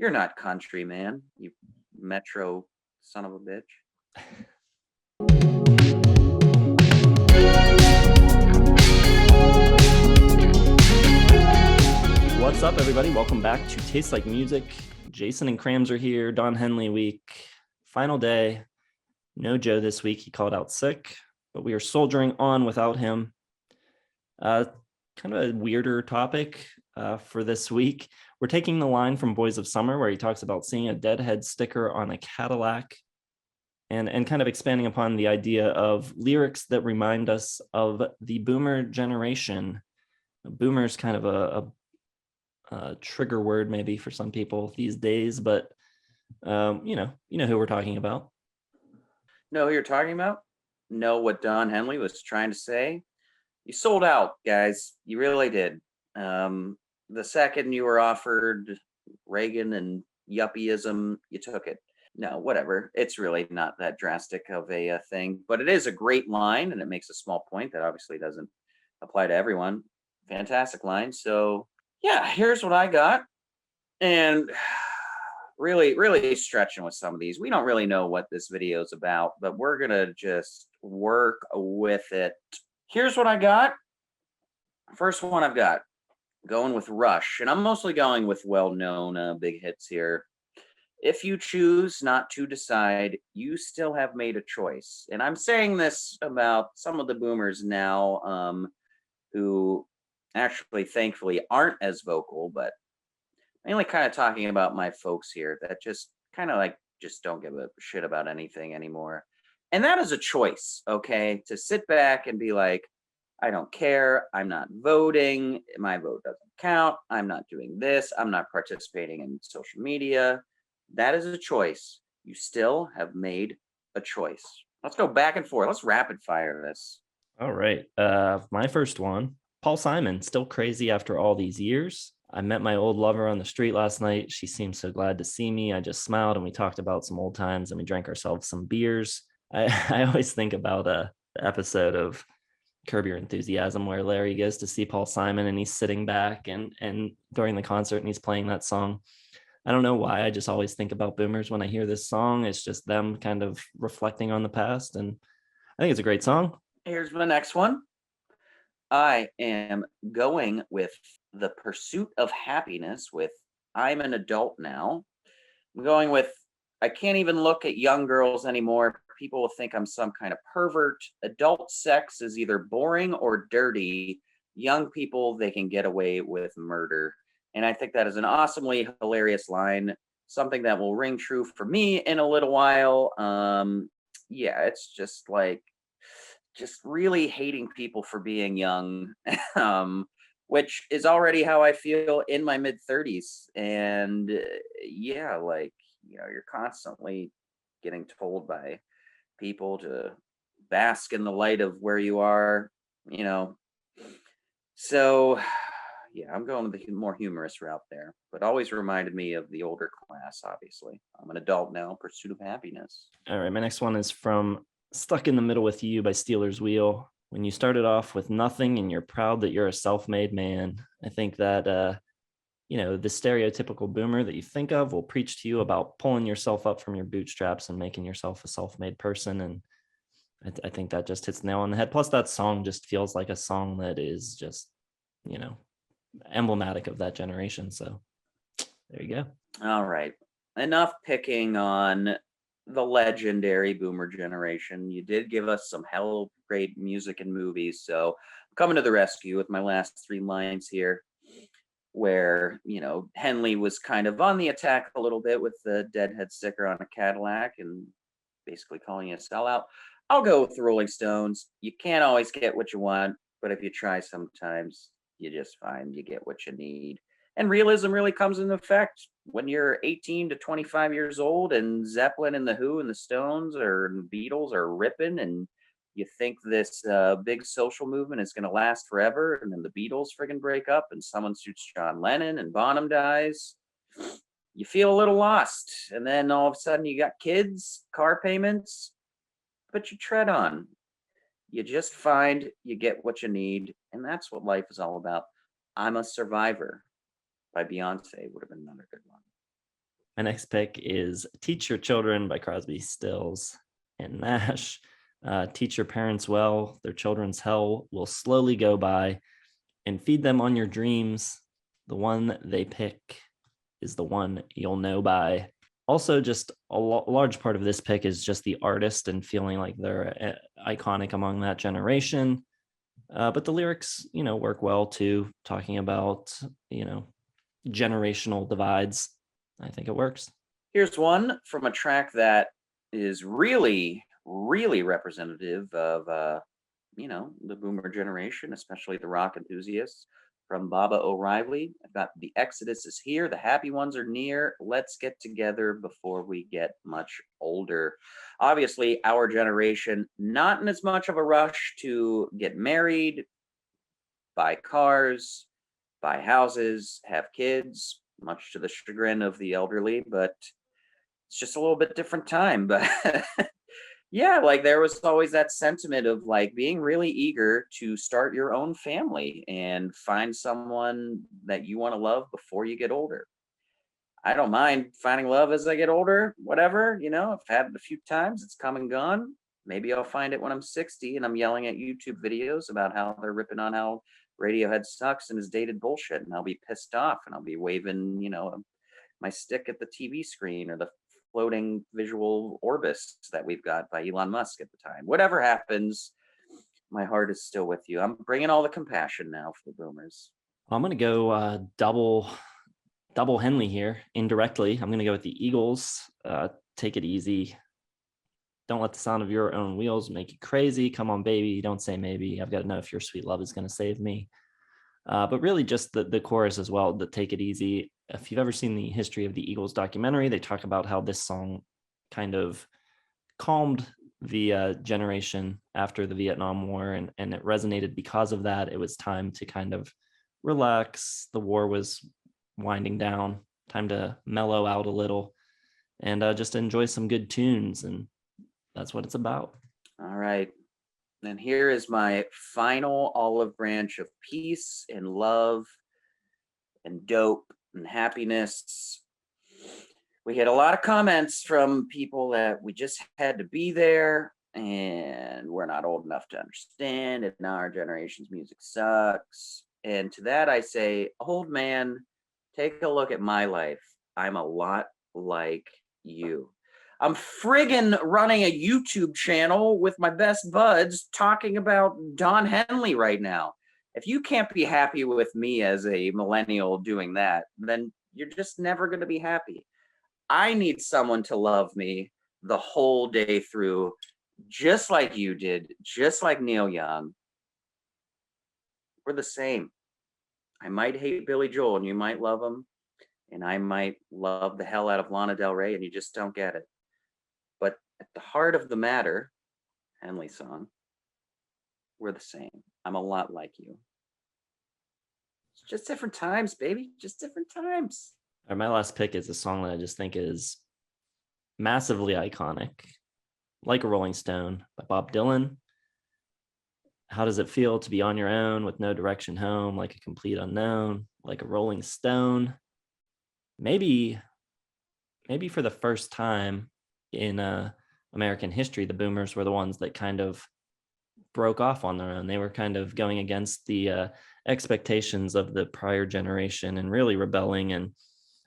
You're not country, man. You metro son of a bitch. What's up, everybody? Welcome back to Taste Like Music. Jason and Krams are here. Don Henley week. Final day. No Joe this week. He called out sick, but we are soldiering on without him. Kind of a weirder topic for this week. We're taking the line from Boys of Summer, where he talks about seeing a deadhead sticker on a Cadillac and kind of expanding upon the idea of lyrics that remind us of the boomer generation. Boomer's kind of a trigger word maybe for some people these days, but you know who we're talking about. Know who you're talking about? Know what Don Henley was trying to say? You sold out, guys. You really did. The second you were offered Reagan and yuppieism, you took it. No, whatever. It's really not that drastic of a thing, but it is a great line, and it makes a small point that obviously doesn't apply to everyone. Fantastic line. So yeah, here's what I got. And really stretching with some of these. We don't really know what this video is about, but we're going to just work with it. Here's what I got. First one I've got, going with Rush. And I'm mostly going with well-known big hits here. If you choose not to decide, you still have made a choice. And I'm saying this about some of the boomers now who actually, thankfully, aren't as vocal, but mainly kind of talking about my folks here that just kind of like just don't give a shit about anything anymore. And that is a choice, okay? To sit back and be like, I don't care. I'm not voting. My vote doesn't count. I'm not doing this. I'm not participating in social media. That is a choice. You still have made a choice. Let's go back and forth. Let's rapid fire this. All right. My first one, Paul Simon, still crazy after all these years. I met my old lover on the street last night. She seemed so glad to see me. I just smiled and we talked about some old times and we drank ourselves some beers. I always think about the episode of Curb Your Enthusiasm where Larry goes to see Paul Simon and he's sitting back and during the concert and he's playing that song. I don't know why. I just always think about boomers when I hear this song. It's just them kind of reflecting on the past. And I think it's a great song. Here's my next one. I am going with The Pursuit of Happiness with I'm an Adult Now. I'm going with I can't even look at young girls anymore. People will think I'm some kind of pervert. Adult sex is either boring or dirty. Young people, they can get away with murder. And I think that is an awesomely hilarious line, something that will ring true for me in a little while. Yeah, it's just like, just really hating people for being young, which is already how I feel in my mid 30s. And yeah, like, you're constantly getting told by people to bask in the light of where you are, So yeah, I'm going with the more humorous route there, but always reminded me of the older class, obviously. I'm an adult now, Pursuit of Happiness. All right, my next one is from Stuck in the Middle with You by Steelers Wheel. When you started off with nothing and you're proud that you're a self-made man. I think that, the stereotypical boomer that you think of will preach to you about pulling yourself up from your bootstraps and making yourself a self-made person. And I think that just hits the nail on the head. Plus, that song just feels like a song that is just, emblematic of that generation. So there you go. All right. Enough picking on the legendary boomer generation. You did give us some hell great music and movies. So I'm coming to the rescue with my last three lines here, where, Henley was kind of on the attack a little bit with the deadhead sticker on a Cadillac and basically calling you a sellout. I'll go with the Rolling Stones. You can't always get what you want, but if you try sometimes, you just find you get what you need. And realism really comes into effect when you're 18 to 25 years old and Zeppelin and the Who and the Stones or the Beatles are ripping, and you think this big social movement is going to last forever, and then the Beatles friggin' break up and someone shoots John Lennon and Bonham dies. You feel a little lost. And then all of a sudden you got kids, car payments, but you tread on. You just find you get what you need, and that's what life is all about. I'm a Survivor by Beyonce would have been another good one. My next pick is Teach Your Children by Crosby, Stills, and Nash. Teach your parents well. Their children's hell will slowly go by, and feed them on your dreams. The one they pick is the one you'll know by. Also, just a large part of this pick is just the artist and feeling like they're iconic among that generation. But the lyrics, work well too, talking about, generational divides. I think it works. Here's one from a track that is really, really representative of, the boomer generation, especially the rock enthusiasts. From Baba O'Reilly, I've got The Exodus is here. The happy ones are near. Let's get together before we get much older. Obviously, our generation, not in as much of a rush to get married, buy cars, buy houses, have kids, much to the chagrin of the elderly, but it's just a little bit different time. But yeah, like there was always that sentiment of like being really eager to start your own family and find someone that you want to love before you get older. I don't mind finding love as I get older, whatever, I've had it a few times, it's come and gone. Maybe I'll find it when I'm 60 and I'm yelling at YouTube videos about how they're ripping on how Radiohead sucks and is dated bullshit. And I'll be pissed off and I'll be waving, my stick at the TV screen or the floating visual orbis that we've got by Elon Musk at the time. Whatever happens, my heart is still with you. I'm bringing all the compassion now for the boomers. I'm going to go double Henley here indirectly. I'm going to go with the Eagles. Take it easy. Don't let the sound of your own wheels make you crazy. Come on, baby. Don't say maybe. I've got to know if your sweet love is going to save me. But really just the chorus as well, the take it easy. If you've ever seen the history of the Eagles documentary, they talk about how this song kind of calmed the generation after the Vietnam War, and it resonated because of that. It was time to kind of relax. The war was winding down, time to mellow out a little and just enjoy some good tunes. And that's what it's about. All right. And here is my final olive branch of peace and love and dope and happiness. We had a lot of comments from people that we just had to be there and we're not old enough to understand it. Now our generation's music sucks. And to that I say, old man, take a look at my life. I'm a lot like you. I'm friggin' running a YouTube channel with my best buds talking about Don Henley right now. If you can't be happy with me as a millennial doing that, then you're just never going to be happy. I need someone to love me the whole day through, just like you did, just like Neil Young. We're the same. I might hate Billy Joel and you might love him, and I might love the hell out of Lana Del Rey and you just don't get it. But at the heart of the matter, Henley song, we're the same. I'm a lot like you. It's just different times, baby. Just different times. All right, my last pick is a song that I just think is massively iconic, Like a Rolling Stone by Bob Dylan. How does it feel to be on your own with no direction home, like a complete unknown, like a rolling stone? Maybe for the first time in American history, the boomers were the ones that kind of broke off on their own. They were kind of going against the expectations of the prior generation and really rebelling, and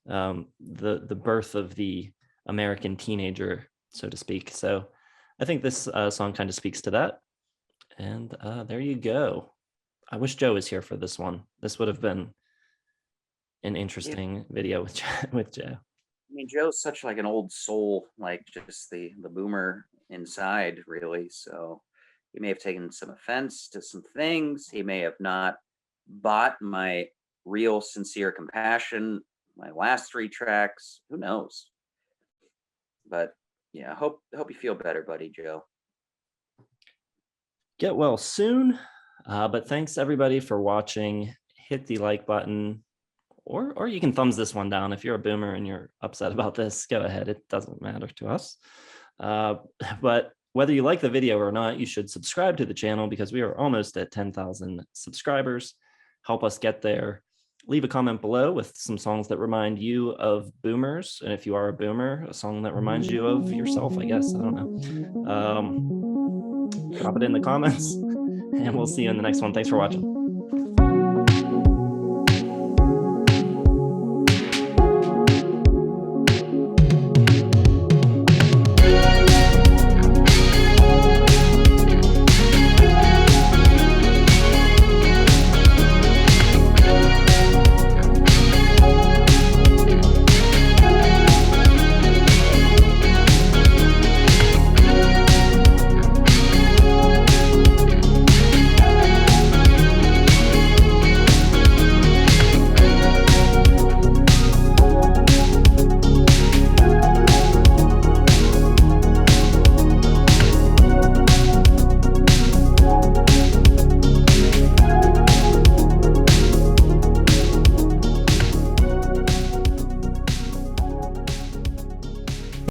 the birth of the American teenager, so to speak. So I think this song kind of speaks to that. And there you go. I wish Joe was here for this one. This would have been an interesting video with Joe. I mean, Joe's such like an old soul, like just the boomer inside, really. So he may have taken some offense to some things. He may have not bought my real, sincere compassion, my last 3 tracks. Who knows? But yeah, hope you feel better, buddy, Joe. Get well soon. But thanks everybody for watching. Hit the like button. Or you can thumbs this one down. If you're a boomer and you're upset about this, go ahead. It doesn't matter to us. But whether you like the video or not, you should subscribe to the channel because we are almost at 10,000 subscribers. Help us get there. leave a comment below with some songs that remind you of boomers. And if you are a boomer, a song that reminds you of yourself, I guess. I don't know. Drop it in the comments, and we'll see you in the next one. Thanks for watching.